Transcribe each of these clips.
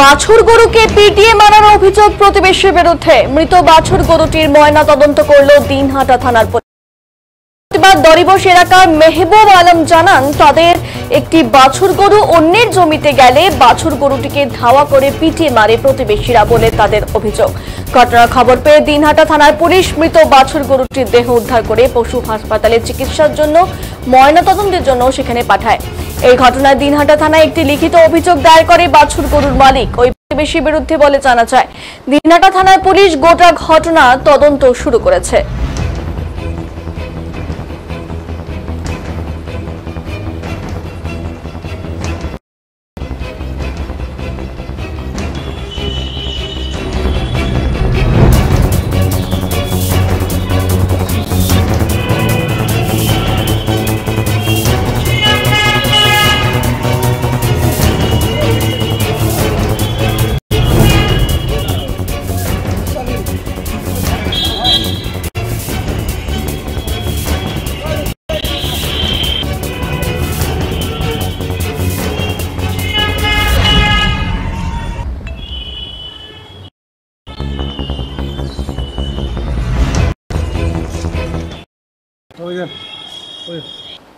বাছুর গরুকে পিটিয়ে মারার অভিযোগ প্রতিবেশীর বিরুদ্ধে। মৃত বাছুর গরুটির ময়না তদন্ত করল দিনহাটা থানার পুলিশ। দরিবশ এলাকার মেহবুব আলম জানান, তাদের একটি বাছুর গরু অন্যের জমিতে গেলে বাছুর গরুটিকে ধাওয়া করে পিটিয়ে মারে প্রতিবেশীরা বলে তাদের অভিযোগ। ঘটনার খবর পেয়ে দিনহাটা থানার পুলিশ মৃত বাছুর গরুটির দেহ উদ্ধার করে পশু হাসপাতালে চিকিৎসার জন্য ময়নাতদন্তের জন্য সেখানে পাঠায়। এই ঘটনায় দিনহাটা থানায় একটি লিখিত অভিযোগ দায়ের করে বাছুর গরুর মালিক ওই প্রতিবেশীর বিরুদ্ধে বলে জানা যায়। দিনহাটা থানার পুলিশ গোটা ঘটনা তদন্ত শুরু করেছে।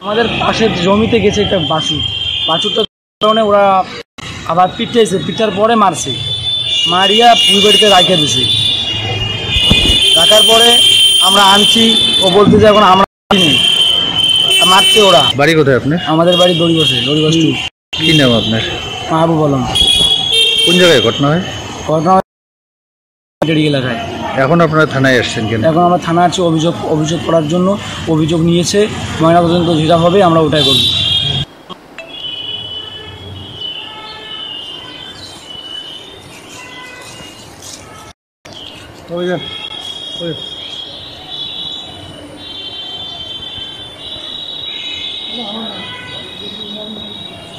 আমাদের পাশের জমিতে গেছে একটা বাছুরটার কারণে ওরা আবার পিটাইছে, পিটার পরে মারছে, মারিয়া পুলবাড়িতে রাখে দিছে। রাখার পরে আমরা আনছি, ও বলতে যে এখন আমরা মারছে ওরা। বাড়ি কোথায় আপনার? আমাদের বাড়ি দড়িবসে, দড়িবস। কি নাম আপনার? মাহবুব আলম। কোন জায়গায় ঘটনা হয়? ঘটনা এলাকায়। এখন আপনারা থানায় আসছেন কেন? এখন আমরা থানায় আছি অভিযোগ করার জন্য। অভিযোগ নিয়েছে, ময়নাতদন্ত যেটা হবে আমরা ওটাই করব।